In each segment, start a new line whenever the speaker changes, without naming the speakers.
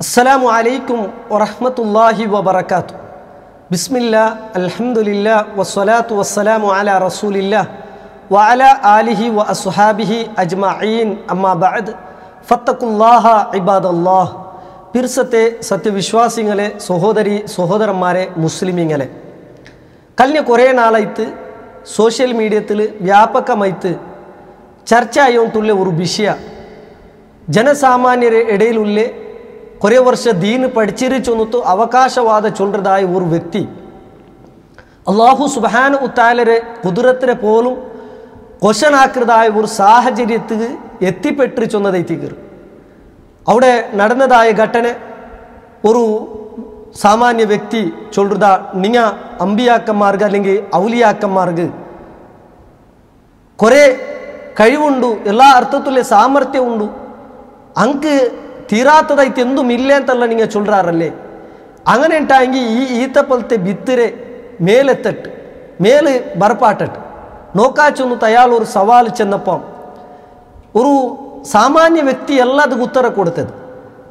السلام عليكم ورحمة الله وبركاته. بسم الله الحمد لله والصلاة والسلام على رسول الله وعلى آله وأصحابه أجمعين أما بعد فاتقوا الله عباد الله. പിർസത്തെ സത്യവിശ്വാസികളെ സഹോദരി സഹോദരന്മാരെ മുസ്ലിമീങ്ങളെ കഴിഞ്ഞ കുറേ നാളായിട്ട് സോഷ്യൽ മീഡിയത്തിൽ വ്യാപകമായിട്ട് ചർച്ചയായിട്ടുള്ള ഒരു വിഷയ ಜನಸಾಮಾನ್ಯರ ಇಡೆಯಲ್ಲ കുറേ ವರ್ಷ ದೀನ್ പഠിച്ചിരിച്ചൊന്നിട്ട് അവകാശവാദ ചൊല്ലതായ ഒരു വ്യക്തി അല്ലാഹു സുബ്ഹാനഹു തആലയുടെ ഖുദ്റത്തിനെ പോലും ക്വസ്റ്റൻ ആക്കുന്നതായ ഒരു സാഹചര്യത്തിൽ എത്തിപ്പെട്ട് ചൊന്നതെത്തിക്കർ അവിടെ നടന്നതായ ഘട്ടന ഒരു സാമാന്യ വ്യക്തി ചൊല്ലത നിങ്ങ അമ്പിയാക്കന്മാർക്ക് അല്ലെങ്കിൽ ഔലിയാക്കന്മാർക്ക് കുറേ കഴിവുണ്ട് എല്ലാ അർത്ഥത്തിലുള്ള സാമർത്ഥ്യമുണ്ട് ಅಂಕ ತೀರಾತದೈತೆ ಎಂದೂ ಮಿಲ್ಲೆ ಅಂತಲ್ಲ ನಿಂಗೆ ಚೊಲ್ರಾರಲ್ಲೇ അങ്ങനെ ഉണ്ടായെങ്കിൽ ഈ ഈത്തപ്പലത്തെ ഭിത്തിരെ മേലെത്തട്ട് മേല് ബർപ്പാട്ടട്ട് നോക്കാച്ചൊന്ന് തയ്യാൾ ഒരു സവാൽ ചെന്നപ്പം ഒരു സാമാന്യ വ്യക്തി എല്ലാದಕ್ಕೆ ಉತ್ತರ ಕೊಡ್ತದೆ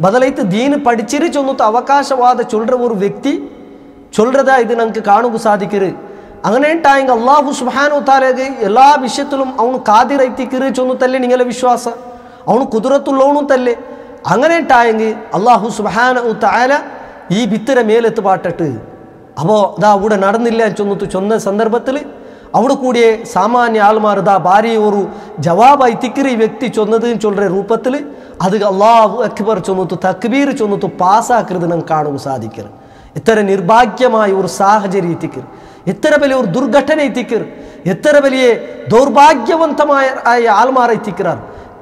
ಬದಲೈತೆ ದೀನ್ പഠിച്ചിരിച്ചൊന്നിട്ട് അവകാശവാദ ചൊല്ற ഒരു വ്യക്തി ചൊല്றதா ഇത് നമുക്ക് കാണുക സാധിക്കരുത് അങ്ങനെ ഉണ്ടായെങ്കിൽ അല്ലാഹു സുബ്ഹാനഹു തആലಗೆ എല്ലാ വിഷയത്തിലും അവನು കാദിറൈತಿക്കರು ചൊന്നിട്ടല്ലേ നിങ്ങളെ വിശ്വാസം ಅವನು ಕುದುರತುಳ್ಳವನು ತಲ್ಲೆ അങ്ങനെ ഉണ്ടായെങ്കിൽ അല്ലാഹു സുബ്ഹാനഹു തആല ഈ ഭിത്തിര മേലെത്ത് പാട്ടിട്ട് അപ്പോൾ അതാ അവിടെ നടന്നില്ല ചൊന്നിട്ട് ചൊന്ന സന്ദർഭത്തിൽ അവിടെ കൂടിയ സാമാന്യ ആൾമാർ ഇതാ ഭാര്യ ഒരു ജവാബായി തിക്കറി ഈ വ്യക്തി ചൊന്നത് ചൊല്ലുന്ന രൂപത്തിൽ അത് അല്ലാഹു അക്ബർ ചൊന്നിട്ട് തക്ബീർ ചൊന്നിട്ട് പാസ്സാക്കരുത് നമുക്ക് കാണുക സാധിക്കരുത് ഇത്ര നിർഭാഗ്യമായ ഒരു സാഹചര്യം എത്തിക്കർ എത്ര വലിയ ഒരു ദുർഘടന എത്തിക്കർ എത്ര വലിയ ദൗർഭാഗ്യവന്തമായ ആൾമാരെ എത്തിക്കറാർ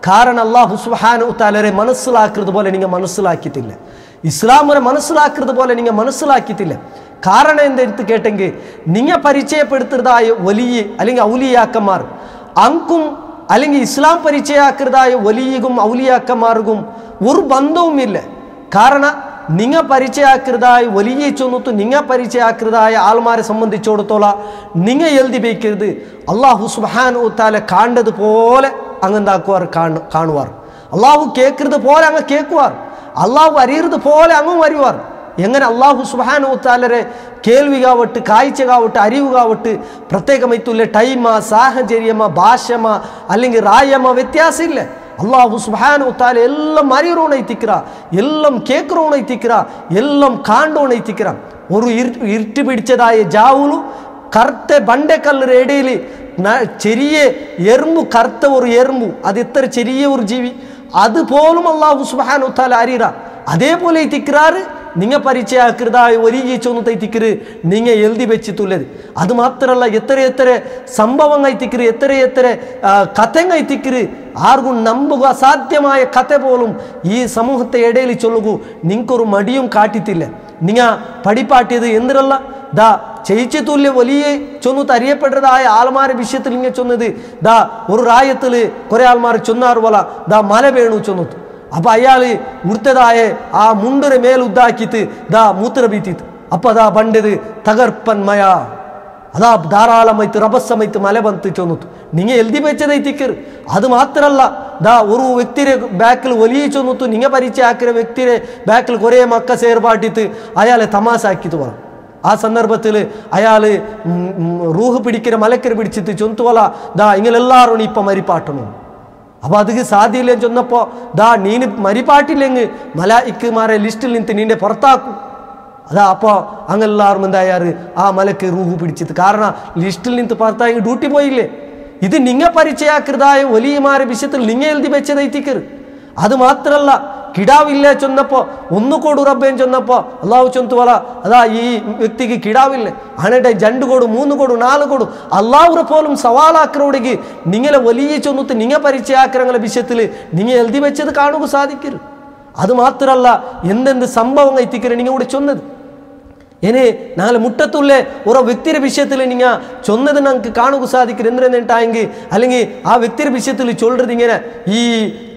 കാരണം അല്ലാഹു സുബ്ഹാനഹു തആലയെ മനസ്സിലാക്കുന്നത് പോലെ നിങ്ങൾ മനസ്സിലാക്കിയിട്ടില്ല ഇസ്ലാമിനെ മനസ്സിലാക്കുന്നത് പോലെ നിങ്ങൾ മനസ്സിലാക്കിയിട്ടില്ല കാരണം എന്തെന്ന് കേട്ടെങ്കിൽ നിങ്ങൾ പരിചയപ്പെടുത്തുന്നതായ വലിയ അല്ലെങ്കിൽ ഔലിയാക്കന്മാർ അങ്കും അല്ലെങ്കിൽ ഇസ്ലാം പരിചയമാക്കുന്നതായ വലിയകും ഔലിയാക്കന്മാർക്കും ഒരു ബന്ധവുമില്ല കാരണം നിങ്ങൾ പരിചയമാക്കുന്നതായ വലിയ ചൊന്നിട്ട് നിങ്ങൾ പരിചയമാക്കുന്നതായ ആൾമാരെ സംബന്ധിച്ചിടത്തോളം നിങ്ങൾ എഴുതി വയ്ക്കരുത് അല്ലാഹു സുബ്ഹാനഹു തആല കണ്ടതുപോലെ അങ്ങെന്താക്കുവാർ കാണുവാർ അള്ളാഹു കേൾക്കുന്നത് പോലെ അങ്ങ് കേൾക്കുവാർ അള്ളാഹു അറിയുന്നത് പോലെ അങ്ങും അറിയുവാർ എങ്ങനെ അള്ളാഹു സുബ്ഹാനഹു തആലയെ കേൾവികാവട്ട് കാഴ്ചകാവട്ട് അറിവുകാവട്ട് പ്രത്യേകമായിട്ടുള്ള ടൈമാ സാഹചര്യമ ഭാഷമ അല്ലെങ്കിൽ റായമ വ്യത്യാസമില്ല അള്ളാഹു സുബ്ഹാനഹു തആല എല്ലാം അറിയറോണൈത്തിക്കറ എല്ലാം കേൾക്കറോണൈത്തിക്കറ എല്ലാം കാണ്ടോണൈത്തിക്കറ ഒരു ഇരുട്ട് പിടിച്ചതായ ജാവുലു കറുത്ത ബണ്ടക്കല്ലിന്റെ ഇടയിൽ ചെറിയ എറുമ്പു കറുത്ത ഒരു എറുമ്പു അത് എത്ര ചെറിയ ഒരു ജീവി അതുപോലും അല്ലാഹു സുബ്ഹാനഹു തആല അറിയറ അതേപോലെ തിക്റാറ് നിങ്ങൾ പരിചയമാക്കുന്നതായ വലിയ ചൊന്നത്തെ തിക്കറ് നിങ്ങൾ എഴുതി വെച്ചിട്ടുള്ളത് അത് മാത്രമല്ല എത്ര എത്ര സംഭവങ്ങൾ തിക്കറ് എത്ര എത്ര കഥങ്ങൾ തിക്കറ് ആർക്കും നമ്പുക അസാധ്യമായ കഥ പോലും ഈ സമൂഹത്തെ ഇടയിൽ ചൊല്ലുകൂ നിങ്ങൾക്കൊരു മടിയും കാട്ടിത്തില്ല നിങ്ങൾ പഠിപ്പാട്ടിയത് എന്തിനല്ല ദാ ചെയ്യിച്ചിട്ടുള്ള വലിയ ചൊന്നിട്ട് അറിയപ്പെട്ടതായ ആൾമാരെ വിഷയത്തിൽ ഇങ്ങനെ ചൊന്നത് ദാ ഒരു റായത്തിൽ കുറേ ആൾമാർ ചൊന്നാറ് പോലെ ദാ മല വേണു ചൊന്നിട്ട് അപ്പം അയാൾ ഉടുത്തതായ ആ മുണ്ടിനെ മേലുദ്ദാക്കിയിട്ട് ദാ മൂത്ര ബീത്തിട്ട് അപ്പം അതാ പണ്ടത് തകർപ്പൻ മയ അതാ ധാരാളമായിട്ട് റബസ്സമായിട്ട് മല ബന്ത് ചൊന്നിട്ട് നിങ്ങൾ എഴുതി വെച്ചതൈത്തിക്കർ അത് മാത്രമല്ല ദാ ഒരു വ്യക്തിയുടെ ബാക്കിൽ വലിയ ചൊന്നിട്ട് നിങ്ങൾ പരിചയമാക്കിയ വ്യക്തിയുടെ ബാക്കിൽ കുറേ മക്ക സേർപാട്ടിട്ട് അയാളെ തമാശാക്കിയിട്ട് പറ ആ സന്ദർഭത്തിൽ അയാൾ റൂഹ് പിടിക്കുന്ന മലക്കര പിടിച്ചിട്ട് ചൊന്തുവല ദാ ഇങ്ങളെല്ലാവരും ഇപ്പം മരിപ്പാട്ടണം അപ്പോൾ അതിക്ക് സാധ്യമില്ലെന്ന് ചൊന്നപ്പോൾ ദാ നീന് മരിപ്പാട്ടില്ലെങ്കിൽ മലായിക്കുമാരെ ലിസ്റ്റിൽ നിന്ന് നിന്നെ പുറത്താക്കും അതാ അപ്പോൾ അങ്ങെല്ലാവരും എന്തായാറ് ആ മലക്ക് റൂഹ് പിടിച്ചിട്ട് കാരണം ലിസ്റ്റിൽ നിന്ന് പുറത്തായി ഡ്യൂട്ടി പോയില്ലേ ഇത് നിങ്ങൾ പരിചയമാക്കുന്നതായ വലിയമാരെ വിഷയത്തിൽ നിങ്ങൾ എഴുതി വെച്ചതെത്തിക്കരുത് അത് മാത്രമല്ല കിടാവില്ല ചൊന്നപ്പോൾ ഒന്ന് കോട് റബ്ബേൻ ചൊന്നപ്പോൾ അള്ളാഹു ചൊന്തുവല അതാ ഈ വ്യക്തിക്ക് കിടാവില്ല അങ്ങനെ 2 കോട് 3 കോട് 4 കോട് അള്ളാഹുറെ പോലും സവാലാക്കറോടേക്ക് നിങ്ങളെ വലിയ ചൊന്നിട്ട് നിങ്ങൾ പരിചയമാക്കുന്നങ്ങളെ വിഷയത്തിൽ നിങ്ങൾ എഴുതി വെച്ചത് കാണുക സാധിക്കരുത് അത് മാത്രമല്ല എന്തെന്ത് സംഭവങ്ങൾ എത്തിക്കരുത് നിങ്ങൾ ഇവിടെ ചൊന്നത് ഇനി നാളെ മുട്ടത്തുള്ള ഓരോ വ്യക്തിയുടെ വിഷയത്തിൽ നിങ്ങൾ ചൊന്നത് ഞങ്ങൾക്ക് കാണുക സാധിക്കരുത് എന്തിനെന്നിട്ടായെങ്കിൽ അല്ലെങ്കിൽ ആ വ്യക്തിയുടെ വിഷയത്തിൽ ചൊല്ലത് ഇങ്ങനെ ഈ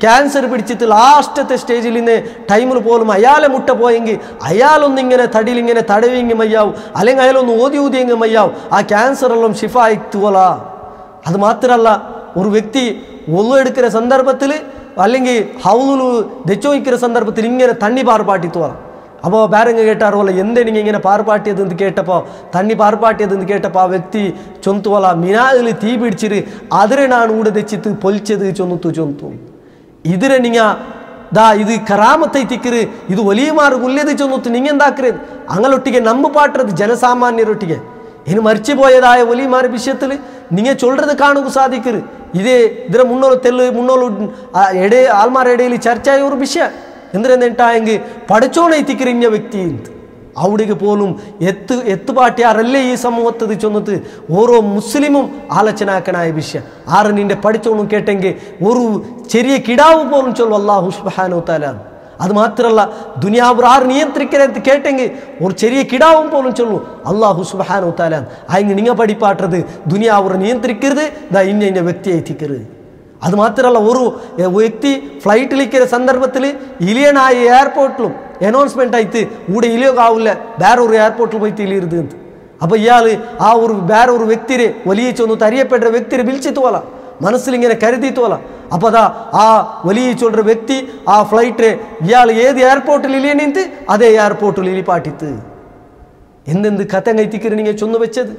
ക്യാൻസർ പിടിച്ചിട്ട് ലാസ്റ്റത്തെ സ്റ്റേജിൽ നിന്ന് ടൈമിൽ പോലും അയാളെ മുട്ട പോയെങ്കിൽ അയാളൊന്നിങ്ങനെ തടിയിൽ ഇങ്ങനെ തടവിയെങ്കിൽ മയ്യാവും അല്ലെങ്കിൽ അയാളൊന്ന് ഊതിയെങ്കിൽ മയ്യാവും ആ ക്യാൻസറെല്ലാം ഷിഫായിത്തുവല അത് മാത്രമല്ല ഒരു വ്യക്തി ഒന്നു എടുക്കുന്ന സന്ദർഭത്തിൽ അല്ലെങ്കിൽ ഹൗലുൽ ദെച്ചോയിക്കുന്ന സന്ദർഭത്തിൽ ഇങ്ങനെ തണ്ണി പാർപ്പാട്ടിത്തു പറ. അപ്പോൾ വേറെങ്ങ് കേട്ടാറുപോലെ എന്തെനിക്ക് ഇങ്ങനെ പാർപ്പാട്ടിയതെന്ന് കേട്ടപ്പോൾ തണ്ണി പാർപ്പാട്ടിയതെന്ന് കേട്ടപ്പോൾ ആ വ്യക്തി ചൊന്തുപോലെ മിനാതിൽ തീ പിടിച്ചിട്ട് അതിനാണ് ഊടെ തെച്ചിത്ത് പൊലിച്ചത് ചൊന്നു ഇതിനെ നിങ്ങൾ ദാ ഇത് കറാമത്തൈ തിക്കറ് ഇത് വലിയമാർ ഉള്ളത് ചൊന്നു നിങ്ങൾ എന്താക്കരുത് അങ്ങനൊട്ടിಗೆ നമ്മ പാട്ടുறது ജനസാമാന്യരൊട്ടിಗೆ ഇനി മരിച്ചു പോയതായ വലിയമാർ വിഷയത്തിൽ നിങ്ങൾ ചൊല്ലുന്നത് കാണുക സാധിക്കരുത്. ഇതിനെ മുന്നോള് ആൾമാരുടെ ഇടയിൽ ചർച്ചയായ ഒരു വിഷയം എന്തിനെന്നിട്ടായെങ്കിൽ പഠിച്ചോണെ തിക്കറിഞ്ഞ വ്യക്തി അവിടേക്ക് പോലും എത്തുപാട്ടിയാറല്ലേ ഈ സമൂഹത്തിൽ ചൊന്നത് ഓരോ മുസ്ലിമും ആലോചനാക്കനായ വിഷയം ആറ് നിന്റെ പഠിച്ചോണും കേട്ടെങ്കിൽ ഒരു ചെറിയ കിടാവ് പോലും ചൊല്ലും അല്ലാഹു സുബ്ഹാനഹു തആല. അത് മാത്രമല്ല ദുനിയാവ് ആറ് നിയന്ത്രിക്കരുത് കേട്ടെങ്കിൽ ഒരു ചെറിയ കിടാവും പോലും ചൊല്ലും അല്ലാഹു സുബ്ഹാനഹു തആല. അതിന് നിങ്ങൾ പഠിപ്പാട്ടത് ദുനിയാവ് നിയന്ത്രിക്കരുത് ദാ ഇന്ന വ്യക്തിയെ എത്തിക്കരുത്. അത് മാത്രമല്ല ഒരു വ്യക്തി ഫ്ലൈറ്റിലിരിക്കുന്ന സന്ദർഭത്തിൽ ഇലിയനായ എയർപോർട്ടിലും അനൗൺസ്മെൻ്റ് ആയിട്ട് ഇവിടെ ഇലിയോകാവില്ല വേറൊരു എയർപോർട്ടിൽ പോയിട്ട് ഇലിയരുത്. അപ്പോൾ ഇയാൾ ആ ഒരു വേറൊരു വ്യക്തിയെ വലിയ ചൊന്നു അറിയപ്പെട്ട വ്യക്തിയെ വിളിച്ചിട്ടുവല മനസ്സിലിങ്ങനെ കരുതിയിട്ടുവല. അപ്പോൾ അതാ ആ വലിയ ചൊല്ലുന്ന വ്യക്തി ആ ഫ്ലൈറ്റ് ഇയാൾ ഏത് എയർപോർട്ടിൽ ഇലിയണിന്ത് അതേ എയർപോർട്ടിൽ ഇലിപ്പാട്ടിത്ത് എന്തെന്ത് കഥ കൈത്തിക്കറി നിങ്ങൾ ചൊന്നു വെച്ചത്.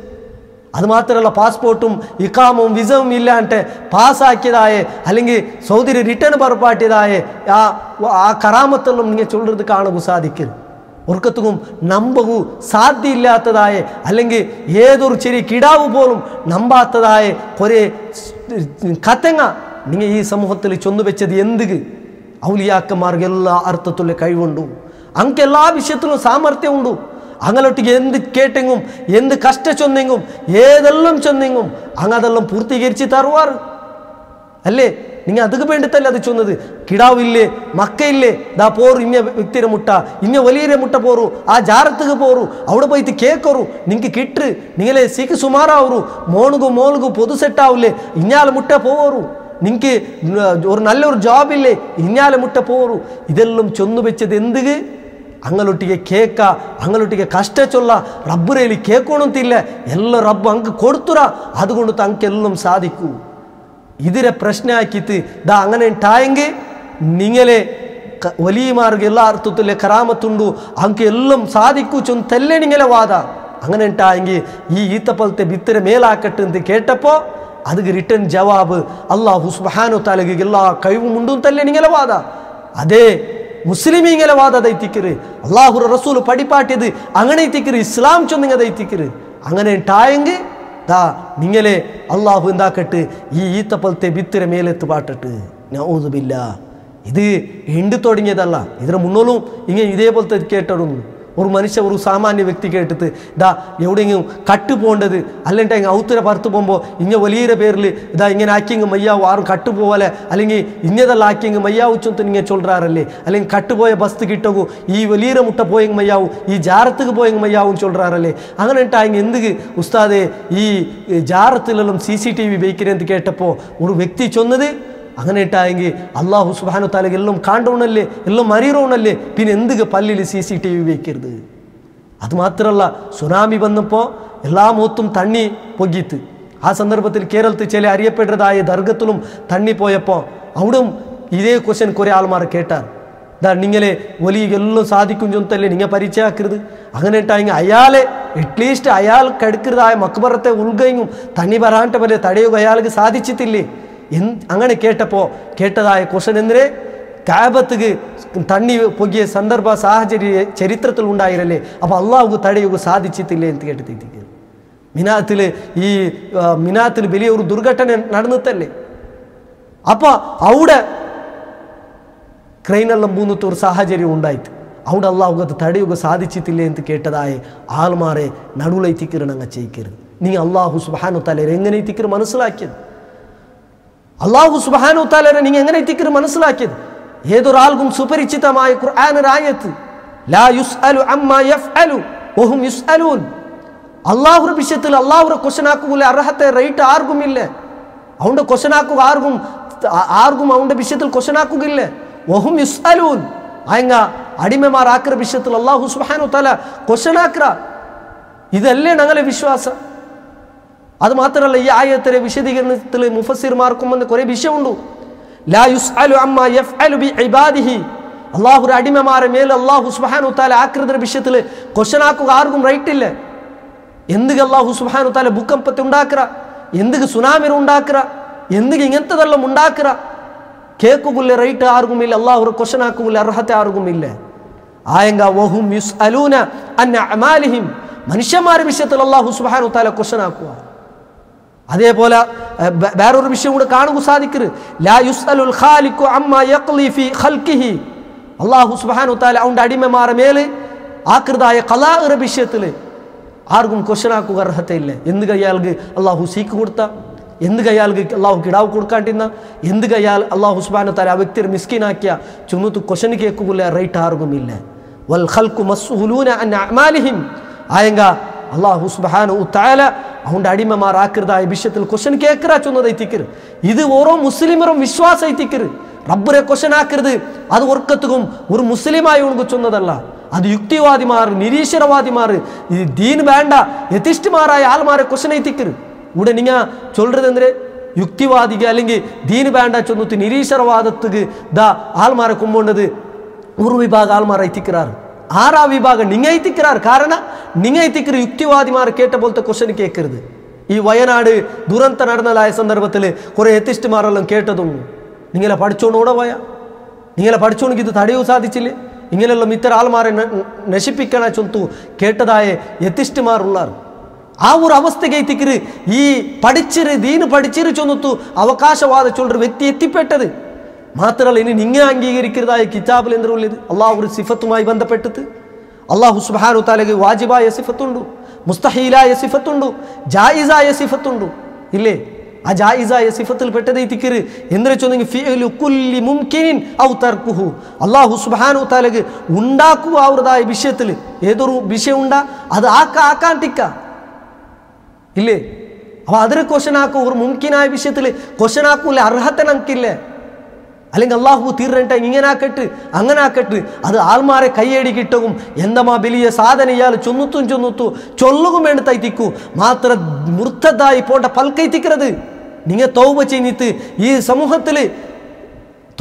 അത് മാത്രമല്ല പാസ്പോർട്ടും ഇഖാമും വിസവും ഇല്ലാണ്ട് പാസ്സാക്കിയതായ അല്ലെങ്കിൽ സൗദിയിൽ റിട്ടേൺ പുറപ്പാട്ടിയതായ ആ കറാമത്തെല്ലാം നിങ്ങൾ ചൊല്ലുന്നത് കാണുക സാധിക്കരുത്. ഒർക്കത്തും നമ്പകു സാധ്യമില്ലാത്തതായ അല്ലെങ്കിൽ ഏതൊരു ചെറിയ കിടാവ് പോലും നമ്പാത്തതായ കുറേ കഥങ്ങ നിങ്ങൾ ഈ സമൂഹത്തിൽ ചൊന്നു വെച്ചത് എന്ത് ഔലിയാക്കന്മാർക്ക് എല്ലാ അർത്ഥത്തിലുള്ള കഴിവുണ്ടു അങ്ങ് എല്ലാ വിഷയത്തിലും സാമർത്ഥ്യം ഉണ്ടു. അങ്ങനൊട്ടിക്ക് എന്ത് കേട്ടെങ്കും എന്ത് കഷ്ട ചൊന്നെങ്കും ഏതെല്ലാം ചൊന്നെങ്കും അങ്ങ് അതെല്ലാം പൂർത്തീകരിച്ച് തരുവാറ് അല്ലേ. നിങ്ങൾ അതുക്ക് വേണ്ടിത്തല്ലേ അത് ചൊന്നത്. കിടാവില്ലേ മക്കയില്ലേ ദാ പോറു ഇന്ന വ്യക്തിയുടെ മുട്ട ഇന്ന വലിയ മുട്ട പോറു ആ ജാറത്തുക്ക് പോറു അവിടെ പോയിട്ട് കേക്കറു നിങ്ങൾക്ക് കിട്ടു നിങ്ങളെ സീക്ക് സുമാറാവു മോളുകു പൊതു സെറ്റാവില്ലേ ഇന്നാലെ മുട്ട പോവറു നിങ്ങൾക്ക് ഒരു നല്ലൊരു ജോബില്ലേ ഇന്നാലെ മുട്ട പോവറു ഇതെല്ലാം ചൊന്നു വെച്ചത് എന്ത് അങ്ങനൊട്ടിಗೆ ಕೇಕ അങ്ങനൊട്ടിಗೆ ಕಷ್ಟ ಚೊಲ್ಲ ರಬ್ಬರೇಲಿ ಕೇಕೋಣಂತಿಲ್ಲ ಎಲ್ಲ ರಬ್ಬ ಅಂಕ ಕೊಡ್ತುರ അതുകൊണ്ട് തങ്ങൾക്കെല്ലാം സാധിക്കൂ. ഇതിനെ പ്രശ്നമാക്കിയിട്ട് ദാ അങ്ങനെ ഉണ്ടായെങ്കിൽ നിങ്ങളെ വലിയമാർക്ക് എല്ലാ അർത്ഥത്തിലെ കറാമത്തുണ്ടു അങ്ങക്ക് എല്ലാം സാധിക്കൂ ചൊന്നല്ലേ നിങ്ങളെ വാദ. അങ്ങനെ ഉണ്ടായെങ്കിൽ ഈ ഈത്തപ്പലത്തെ ഭിത്തിരെ മേലാക്കട്ടെ എന്ന് കേട്ടപ്പോൾ അതിക്ക് റിട്ടേൺ ജവാബ് അല്ലാഹു സുബ്ഹാനഹു തആലക്ക് എല്ലാ കഴിവുമുണ്ടും തല്ലേ നിങ്ങളെ വാദ. അതേ മുസ്ലിമീങ്ങളെ വാദ ദൈത്തിക്കര് അള്ളാഹു റസൂൽ പഠിപ്പാട്ടിയത് അങ്ങനെ തിക്കര് ഇസ്ലാം ചൊന്നിങ്ങ ദൈത്തിക്കര് അങ്ങനെ ഉണ്ടായെങ്കിൽ ദാ നിങ്ങളെ അള്ളാഹു എന്താക്കട്ട് ഈ ഈത്തപ്പലത്തെ ഭിത്തിരെ മേലെത്ത് പാട്ടിട്ട് നഊദു ബില്ലാഹ്. ഇത് എണ്ട് തുടങ്ങിയതല്ല ഇതിന് മുന്നോളും ഇങ്ങനെ ഇതേപോലത്തെ കേട്ടിടുന്നു. ഒരു മനുഷ്യ ഒരു സാമാന്യ വ്യക്തി കേട്ടിട്ട് ഇതാ എവിടെയെങ്കിലും കട്ടു പോകേണ്ടത് അല്ലെങ്കിൽ ഇങ്ങനെ ഔത്തര പുറത്ത് പോകുമ്പോൾ ഇങ്ങനെ വലിയ പേരിൽ ഇതാ ഇങ്ങനെ ആക്കിയെങ്കിൽ മയ്യാവും ആരും കട്ടുപോലെ അല്ലെങ്കിൽ ഇന്നതെല്ലാം ആക്കിയെങ്കിൽ മയ്യാവും ചൊന്ന് ഇങ്ങനെ ചൊല്ലാറല്ലേ അല്ലെങ്കിൽ കട്ടുപോയ ബസ് കിട്ടകൂ ഈ വലിയ മുട്ട പോയെങ്കിൽ മയ്യാവും ഈ ജാറത്തുക്ക് പോയെങ്കിൽ മയ്യാവും ചൊല്ലാറല്ലേ. അങ്ങനെ ഉണ്ടായെങ്കിൽ എന്ത് ഉസ്താദെ ഈ ജാറത്തിലെല്ലാം CCTV വെയ്ക്കരുതെന്ന് കേട്ടപ്പോൾ ഒരു വ്യക്തി ചൊന്നത് അങ്ങനെ ഇട്ടായെങ്കിൽ അള്ളാഹു സുബ്ഹാനഹു തആല എല്ലാം കാണ്ടോണല്ലേ എല്ലാം മറിയറോണല്ലേ പിന്നെ എന്തൊക്കെ പള്ളിയിൽ CCTV വെക്കരുത്. അത് മാത്രമല്ല സുനാമി വന്നപ്പോൾ എല്ലാ മുഖത്തും തണ്ണി പൊങ്ങിത്ത് ആ സന്ദർഭത്തിൽ കേരളത്തിൽ ചില അറിയപ്പെട്ടതായ ദർഗത്തിലും തണ്ണി പോയപ്പോൾ അവിടും ഇതേ ക്വസ്റ്റ്യൻ കുറേ ആൾമാർ കേട്ടാർ. ഇതാ നിങ്ങളെ വലിയ എല്ലാം സാധിക്കും ചൊന്നല്ലേ നിങ്ങൾ പരിചയമാക്കരുത്. അങ്ങനെ ഇട്ടായെങ്കിൽ അയാളെ അറ്റ്ലീസ്റ്റ് അയാൾക്ക് എടുക്കരുതായ മക്ബറത്തെ ഉൾഗയും തണ്ണി വരാണ്ട പോലെ തടയുക അയാൾക്ക് സാധിച്ചിട്ടില്ലേ. അങ്ങനെ കേട്ടപ്പോൾ കേട്ടതായ ക്വസ്റ്റൻ എന്തിനെ കാബത്തുക്ക് തണ്ണി പൊങ്ങിയ സന്ദർഭ സാഹചര്യ ചരിത്രത്തിൽ ഉണ്ടായിരല്ലേ. അപ്പോൾ അള്ളാഹു തടയുക സാധിച്ചിട്ടില്ലേ എന്ന് കേട്ടിട്ട് മിനാത്തിൽ വലിയൊരു ദുർഘടന നടന്നിട്ടല്ലേ. അപ്പോൾ അവിടെ ക്രെയിനെല്ലാം മൂന്നത്തെ ഒരു സാഹചര്യം ഉണ്ടായിട്ട് അവിടെ അള്ളാഹു അത് തടയുക സാധിച്ചിട്ടില്ലേ എന്ന് കേട്ടതായ ആൾമാരെ നടുവിലെത്തിക്കരുന്നങ്ങ് ചെയ്യിക്കരുത്. നിങ്ങൾ അള്ളാഹു സുബ്ഹാനഹു തആല എങ്ങനെ എത്തിക്കരു മനസ്സിലാക്കിയത് അള്ളാഹു സുബ്ഹാനഹു തആല നിങ്ങൾ എങ്ങനെ എത്തിക്കരു മനസ്സിലാക്കിയത് ഏതൊരാൾക്കും സുപരിചിതമായ ഖുർആൻ ആയത്ത് ലാ യുസ്അലു അമ്മാ യഫ്അലു വഹും യുസ്അലൂൻ. അള്ളാഹുടെ വിഷയത്തിൽ അള്ളാഹുടെ ക്വസ്റ്റൻ ആക്കുക അർഹത്തെ റൈറ്റ് ആർക്കുമില്ല. അവൻ്റെ ക്വസ്റ്റൻ ആക്കുക ആർക്കും അവൻ്റെ വിഷയത്തിൽ ക്വസ്റ്റൻ ആക്കുകയില്ല. വഹും യുസ്അലൂൻ ആയങ്ക അടിമമാർ ആക്കുന്ന വിഷയത്തിൽ അള്ളാഹു സുബ്ഹാനഹു തആല ക്വസ്റ്റൻ ആക്കുക. ഇതല്ലേ ഞങ്ങളെ വിശ്വാസം. അത് മാത്രമല്ല ഈ ആയത്തിലെ വിശദീകരണത്തിൽ മുഫസ്സിർമാർക്കും വന്ന് കുറേ വിഷയമുണ്ട്. ലാ യുസ്അലു അമ്മാ യഫ്അലു ബിഇബാദിഹി. അള്ളാഹുര അടിമമാരെ മേൽ അള്ളാഹു സുബ്ഹാനഹു വ തആല ആകൃതിയുടെ വിഷയത്തിൽ ക്വസ്റ്റൻ ആക്കുക ആർക്കും റൈറ്റ് ഇല്ല. എന്തുക അള്ളാഹു സുബ്ഹാനഹു വ തആല ഭൂകമ്പത്തെ ഉണ്ടാക്കുക, എന്തുക സുനാമിനെ ഉണ്ടാക്കുക, എന്തുക ഇങ്ങനത്തെതെല്ലാം ഉണ്ടാക്കുക കേൾക്കുകില്ല, റൈറ്റ് ആർക്കും ഇല്ല. അള്ളാഹുര ക്വസ്റ്റൻ ആക്കുകില്ല, അർഹത്തെ ആർക്കും ഇല്ല. ആയെങ്ക വഹും യുസ്അലൂന അൻ അഅമാലിഹിം, മനുഷ്യന്മാരുടെ വിഷയത്തിൽ അള്ളാഹു സുബ്ഹാനഹു വ തആല ക്വസ്റ്റൻ ആക്കുക. അതേപോലെ വേറൊരു വിഷയം കൂടെ കാണുക സാധിക്കരുത്. ലാ യുസ്അലുൽ ഖാലിഖു അമ്മാ യഖ്ലി ഫി ഖൽഖിഹി. അള്ളാഹു സുബ്ഹാനഹു വ തആല അവന്റെ അടിമമാരുടെ മേൽ ആകൃതായ ഖലാഇന്റെ വിഷയത്തിൽ ആർക്കും ക്വസ്റ്റൻ ആക്കുക അർഹതയില്ല. എന്ത് കയ്യാൾക്ക് അള്ളാഹു സീക്ക് കൊടുത്ത, എന്ത് കയ്യാൾക്ക് അള്ളാഹു കിടാവ് കൊടുക്കാണ്ടിരുന്ന, എന്ത് കയ്യാൽ അള്ളാഹു സുബ്ഹാനഹു വ തആല ആ വ്യക്തിയെ മിസ്കീനാക്കിയ ചുമത്ത് ക്വസ്റ്റൻ കേൾക്കുകില്ല, റൈറ്റ് ആർക്കുമില്ല. വൽ ഖൽഖു മസ്ഊലൂന അൻ അഅമാലിഹിം. ആയെങ്ക അള്ളാഹു സുബ്ഹാനഹു വ തആല അവന്റെ അടിമമാർ ആകൃതായ വിഷയത്തിൽ ക്വസ്റ്റൻ കേൾക്കറാ ചൊന്നതൈത്തിക്കര്. ഇത് ഓരോ മുസ്ലിമറും വിശ്വാസൈത്തിക്കര്. റബ്ബറെ ക്വസ്റ്റൻ ആക്കരുത്, അത് ഒർക്കത്തും ഒരു മുസ്ലിമായി ഉണക്ക് ചൊന്നതല്ല. അത് യുക്തിവാദിമാർ, നിരീശ്വരവാദിമാർ, ഈ ദീൻ വേണ്ട യതിഷ്ഠമാരായ ആൾമാരെ ക്വസ്റ്റൻ ഐത്തിക്കര്. ഇവിടെ നിങ്ങ ചൊല്ലത് എന്തിന് യുക്തിവാദിക്ക് അല്ലെങ്കിൽ ദീൻ വേണ്ട ചൊന്നത്ത് നിരീശ്വരവാദത്തുക്ക് ദാ ആൾമാരെ കൊമ്പോണ്ടത് ഒരു വിഭാഗം ആൾമാർ ഐത്തിക്കറാറ്. ആറാ വിഭാഗം നിങ്ങ ഐത്തിക്കറാറ്. കാരണം നിങ്ങ ഐത്തിക്കറ് യുക്തിവാദിമാർ കേട്ട പോലത്തെ ക്വസ്റ്റൻ കേൾക്കരുത്. ഈ വയനാട് ദുരന്ത നടന്നതായ സന്ദർഭത്തിൽ കുറെ എത്തിസ്റ്റുമാരെല്ലാം കേട്ടതും നിങ്ങളെ പഠിച്ചോണ്ടൂടെ പോയാ, നിങ്ങളെ പഠിച്ചോണെങ്കിൽ ഇത് തടയുക സാധിച്ചില്ലേ? ഇങ്ങനെയുള്ള ഇത്തരം ആൾമാരെ നശിപ്പിക്കണ ചൊന്തു കേട്ടതായ എത്തിസ്റ്റുമാരുള്ളാർ. ആ ഒരു അവസ്ഥയ്ക്ക് എത്തിക്കര് ഈ പഠിച്ചിര് ദീന് പഠിച്ചിര് ചൊന്നത്തു അവകാശവാദ ചൊല്ലൊരു വ്യക്തി എത്തിപ്പെട്ടത് മാത്രമല്ല. ഇനി നിങ്ങ അംഗീകരിക്കുന്നതായ കിതാബിൽ എന്തുള്ളത് അള്ളാഹു ഒരു സിഫത്തുമായി ബന്ധപ്പെട്ടത് അള്ളാഹു സുബ്ഹാനഹു വ തആലക്ക് വാജിബായ സിഫത്തുണ്ട്, മുസ്തഹീലായ സിഫത്തുണ്ട്, ജായിസായ സിഫത്തുണ്ട് ഇല്ലേ? ആ ജായിസായ സിഫത്തിൽ പെട്ടതൈത്തിക്കര് എന്തിനെ ചൊന്നെങ്കിൽ ഫിഅലു കുല്ലി മുംകിനിൻ ഔ തർക്കുഹു. അള്ളാഹു സുബ്ഹാനഹു വ തആലക്ക് ഉണ്ടാക്കുക അവരുതായ വിഷയത്തിൽ ഏതൊരു വിഷയം ഉണ്ടാ അത് ആക്കാണ്ടിക്ക ഇല്ലേ? അപ്പൊ അതിന് ക്വസ്റ്റൻ ആക്കും. ഒരു മുംകിനായ വിഷയത്തിൽ ക്വസ്റ്റൻ ആക്കൂല്ലേ, അർഹത നമുക്കില്ലേ? അല്ലെങ്കിൽ അള്ളാഹു തീർന്നിട്ട് ഇങ്ങനെ ആക്കട്ട് അങ്ങനെ ആക്കട്ട് അത് ആൾമാരെ കയ്യടി കിട്ടവും എന്തമാ വലിയ സാധന ഇയാൾ ചൊന്നുത്തു ചൊല്ലുകും വേണ്ടി തൈത്തിക്കൂ മാത്ര മുർത്തതായി പോണ്ട പൽക്കൈത്തിക്കുന്നത്. നിങ്ങൾ തൗബ ചെയ്തിട്ട് ഈ സമൂഹത്തിൽ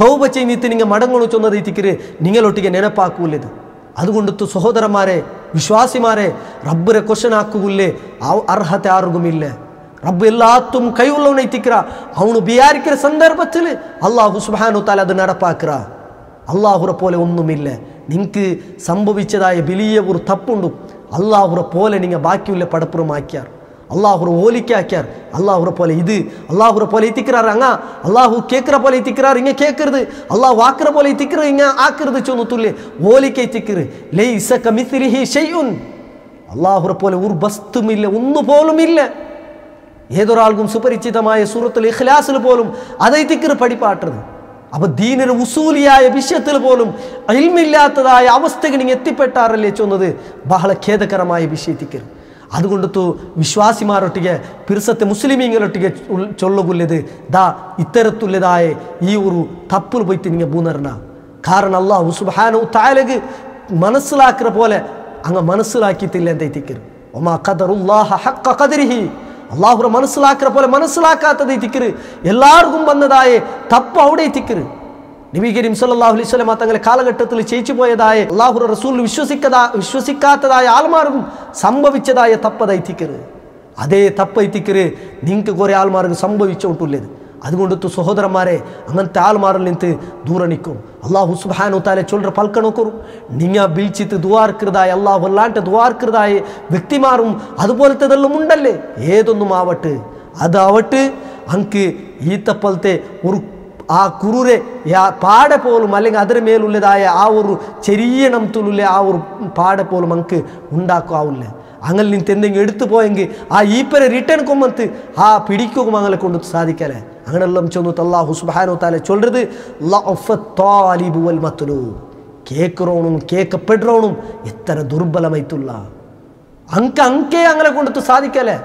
തൗബ ചെയ്തിട്ട് നിങ്ങൾ മടങ്ങണു ചൊന്നതൈത്തിക്കര് നിങ്ങളൊട്ടിക്ക് നെനപ്പാക്കൂല്ലത്. അതുകൊണ്ട് സഹോദരന്മാരെ, വിശ്വാസിമാരെ, റബ്ബിനെ ക്വസ്റ്റൻ ആക്കുകില്ലേ അർഹത ആർക്കുമില്ല. റബ്ബ് എല്ലാത്തും കൈയുള്ളവനെത്തിക്കറ. അവന് വിചാരിക്കുന്ന സന്ദർഭത്തിൽ അള്ളാഹു സുബ്ഹാനഹു വ തആല അത് നടപ്പാക്കറ. അള്ളാഹുറെ പോലെ ഒന്നുമില്ല. നിങ്ങൾക്ക് സംഭവിച്ചതായ വലിയ ഒരു തപ്പുണ്ട്. അള്ളാഹുറെ പോലെ നിങ്ങൾ ബാക്കിയുള്ള പടപ്പുറമാക്കിയാർ, അള്ളാഹുറെ ഓലിക്കാക്കിയാർ. അള്ളാഹുറെ പോലെ ഇത് അള്ളാഹുറെ പോലെ എത്തിക്கிறாർ. അങ്ങ അള്ളാഹു കേൾക്കിற പോലെ എത്തിക്கிறாർ, ഇങ്ങ കേൾക്കരുത്. അള്ളാഹു ആക്കിற പോലെ എത്തിക്കിற ഇങ്ങ ആക്കരുത് ചൊന്നുത്തുല്ലേ ഓലിക്ക എത്തിക്കറ്. ലൈസ കമിസ്ലിഹി ശൈഉൻ. അള്ളാഹുറെ പോലെ ഒരു വസ്തുമില്ല, ഒന്നുപോലുമില്ല. ഏതൊരാൾക്കും സുപരിചിതമായ സൂറത്തുൽ ഇഖ്ലാസിൽ പോലും അതൈത്തിക്കറ് പഠിപ്പാട്ടത്. അപ്പൊ ദീനിന് ഉസൂലിയായ വിഷയത്തിൽ പോലും ഇൽമില്ലാത്തതായ അവസ്ഥകൾ നിങ്ങൾ എത്തിപ്പെട്ടാറല്ലേ ചൊന്നത് ബഹള ഖേദകരമായ വിഷയത്തിക്കറ്. അതുകൊണ്ടു വിശ്വാസിമാരൊട്ടിಗೆ പിർസത്തെ മുസ്ലിമീങ്ങളൊട്ടിಗೆ ചൊല്ലുകൊല്ലത് ദാ ഇത്തരത്തുള്ളതായ ഈ ഒരു തപ്പിൽ പോയിട്ട് നിങ്ങൾ പൂന്നറിന. കാരണം അല്ലാഹു സുബ്ഹാനഹു വ തആലക്ക് മനസ്സിലാക്കുന്ന പോലെ അങ്ങ് മനസ്സിലാക്കിയിട്ടില്ല എന്തൈത്തിക്കറ്. ഒമാ ഖദറുല്ലാഹ ഹഖ ഖദരിഹി. അള്ളാഹുറെ മനസ്സിലാക്കുന്ന പോലെ മനസ്സിലാക്കാത്തത് എത്തിക്കറ്. എല്ലാവർക്കും വന്നതായ തപ്പ് അവിടെ എത്തിക്കറ്. നബി കരീം സല്ലല്ലാഹു അലൈഹി വസല്ലം തങ്ങളുടെ കാലഘട്ടത്തിൽ ചെയ്ച്ചു പോയതായ അള്ളാഹുറെ റസൂൽ വിശ്വസിക്കാത്തതായ ആൾമാർക്കും സംഭവിച്ചതായ തപ്പതെത്തിക്കറ്. അതേ തപ്പെത്തിക്കറ് നിങ്ങൾക്ക് കുറെ ആൾമാർക്ക് സംഭവിച്ചോട്ടുള്ളത്. അതുകൊണ്ട് സഹോദരന്മാരെ, അങ്ങനത്തെ ആൾമാരിൽ നിന്ന് ദൂരെ നിൽക്കും. അള്ളാഹു സുബ്ഹാനഹു വ തആല ചൊല്ലற പൽക്കണോക്കു നിങ്ങ ബിൽച്ചിത്ത് ദുആർക്കൃതായ അള്ളാഹു അല്ലാണ്ട് ദുആർക്കൃതായ വ്യക്തിമാരും അതുപോലത്തെതെല്ലാം ഉണ്ടല്ലേ. ഏതൊന്നും ആവട്ടെ അതാവട്ടെ അങ്ക് ഈത്തപ്പോലത്തെ ഒരു ആ കുറുരെ പാട പോലും അല്ലെങ്കിൽ അതിന് മേലുള്ളതായ ആ ഒരു ചെറിയ നംത്തുള്ള ആ ഒരു പാട പോലും അങ്ക് ഉണ്ടാക്കാവില്ല. അങ്ങനെ നിಂತ എന്തെങ്കിലും എടുത്തു പോയെങ്കിൽ ആ ഈപ്പരെ റിട്ടേൺ കൊമ്മത്ത് ആ പിടിക്കും അങ്ങനെ കൊണ്ട് സാധിക്കലേ. അങ്ങനെല്ലാം ചൊന്നിട്ട് അല്ലാഹു സുബ്ഹാനഹു വ തആല ചൊല്ലறது ലഅഫത് താലിബു വൽ മത്ലൂബ്. കേൾക്കുന്നവനും കേൾക്കപ്പെടുന്നവനും എത്ര ദുർബലമായിട്ടുള്ള അങ്കേ അങ്ങനെ കൊണ്ട് സാധിക്കലേ.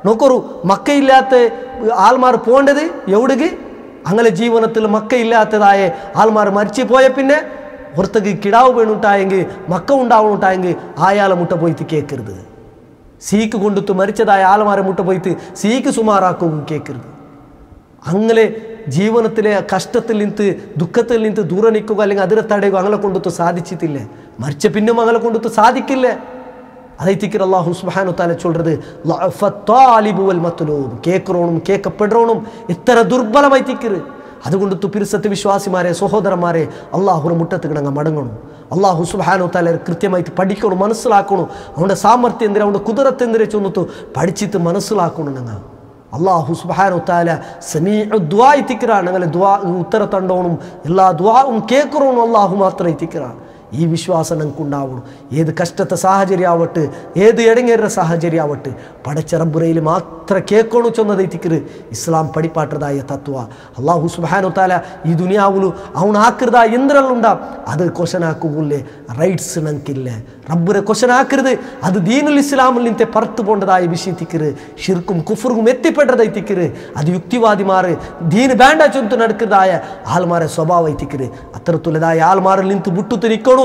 നോക്കൊരു മക്കയില്ലാത്ത ആൾമാർ പോകേണ്ടത് എവിടേക്ക്? അങ്ങനെ ജീവിതത്തിൽ മക്കയില്ലാത്തതായ ആൾമാർ മരിച്ചു പോയ പിന്നെ പുറത്തേക്ക് കിടാവ് വീണുണ്ടായെങ്കിൽ മക്ക ഉണ്ടാവണുണ്ടായെങ്കിൽ ആയാളെ മുട്ട പോയിട്ട് കേൾക്കരുത്. സീക്ക് കൊണ്ടുത്ത് മരിച്ചതായ ആൾമാരെ മുട്ട പോയിട്ട് സീക്ക് സുമാറാക്കുകയും കേൾക്കരുത്. അങ്ങനെ ജീവനത്തിലെ കഷ്ടത്തിൽ നിന്ന് ദുഃഖത്തിൽ നിന്ന് ദൂരെ നിൽക്കുക അല്ലെങ്കിൽ അതിനെ തടയുക അങ്ങനെ കൊണ്ടു സാധിച്ചിട്ടില്ലേ മരിച്ച പിന്നും അങ്ങനെ കൊണ്ടു സാധിക്കില്ലേ അதைத்திக்கிற அல்லாஹ் சுப்ஹானஹு தஆலா சொல்றது லஃபத்தாலிபு வல் மத்லூப் கேக்குறோனும் கேட்கப்படுறோனும் എത്ര ദുർബലമായി തിക്കിറ് അതുകൊണ്ട് പിരിസത്ത് വിശ്വാസിമാരെ സഹോദരന്മാരെ അല്ലാഹുവിന്റെ മുറ്റത്തേക്ക് ഞങ്ങൾ മടങ്ങണം അല്ലാഹു സുബ്ഹാനഹു തആല കൃത്യമായിട്ട് പഠിക്കണം മനസ്സിലാക്കണം അവന്റെ സാമർത്ഥ്യം എന്തിനാ അവന്റെ കുദറത്ത് എന്തിനാ ചൊന്നിട്ട് പഠിച്ചിട്ട് മനസ്സിലാക്കണം ഞങ്ങൾ അല്ലാഹു സുബ്ഹാനഹു തആല സമീഉ ദുആ തിക്കിറ ഞങ്ങളെ ദുആ ഉത്തര തണ്ടോണം എല്ലാ ദുആവും കേൾക്കറോണം അല്ലാഹു മാത്രമേ തിക്കിറ ഈ വിശ്വാസം ഞങ്ങൾക്കുണ്ടാവണം ഏത് കഷ്ടത്തെ സാഹചര്യമാവട്ടെ ഏത് ഇടങ്ങേറിയ സാഹചര്യമാവട്ടെ പടച്ച റബ്ബുറയിൽ മാത്രം കേൾക്കണു ചൊന്നത് തിക്കറ് ഇസ്ലാം പടിപ്പാട്ടതായ തത്വ അല്ലാഹു സുബ്ഹാനഹു തആല ഈ ദുനിയാവിലു അവനാക്കൃത എന്തെല്ലാം അത് ക്വസ്റ്റനാക്കുകൂല്ലേ റൈറ്റ്സ് ഞങ്ങൾക്കില്ല റബ്ബുരെ ക്വസ്റ്റനാക്കരുത് അത് ദീനുൽ ഇസ്ലാമിൽ നിന്നത്തെ പുറത്തു പോണ്ടതായ വിഷയം തിക്കറ് ഷിർക്കും കുഫറും എത്തിപ്പെട്ടതായി തിക്കറ് അത് യുക്തിവാദിമാർ ദീന് വേണ്ട ചൊന്തു നടക്കുന്നതായ ആൾമാരെ സ്വഭാവമായി തിക്കറ് അത്തരത്തിലുള്ളതായ ആൾമാരിൽ നിന്ന് വിട്ടുതിരിക്കണം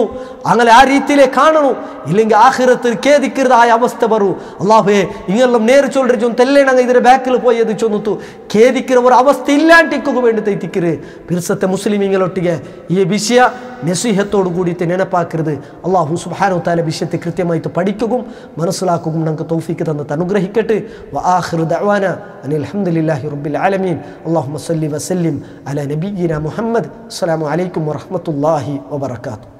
അങ്ങനെ ആ രീതിയിലേ കാണണു ഇല്ലെങ്കിൽ ആഖിറത്തിൽ ഖേദിക്കുന്നതായ അവസ്ഥ വരൂ അല്ലാഹുവേ ഇങ്ങെല്ലാം നേരെ ചൊല്ലി തെല്ലേ ഞങ്ങൾ ഇതിന്റെ ബാക്കിൽ പോയത് ചൊന്നിത്തു ഖേദിക്കുന്ന ഒരു അവസ്ഥ ഇല്ലാണ്ടിക്കുക വേണ്ടി തെറ്റിക്കര് പിർസത്തെ മുസ്ലിമീങ്ങളൊട്ടിಗೆ ഈ വിഷയ നസീഹത്തോടു കൂടിയിട്ട് നെനപ്പാക്കരുത് അല്ലാഹു സുബ്ഹാനഹു തആല വിഷയത്തെ കൃത്യമായിട്ട് പഠിക്കുകയും മനസ്സിലാക്കുകയും നമുക്ക് തൗഫീഖ് തന്നിട്ട് അനുഗ്രഹിക്കട്ടെ വആഖിറു ദഅവാന അനിൽ ഹംദുലില്ലാഹി റബ്ബിൽ ആലമീൻ അല്ലാഹുമ്മ സല്ലി വസല്ലിം അലാ നബിയിനാ മുഹമ്മദ് അസ്സലാമു അലൈക്കും വറഹ്മത്തുള്ളാഹി വബറകാതുഹു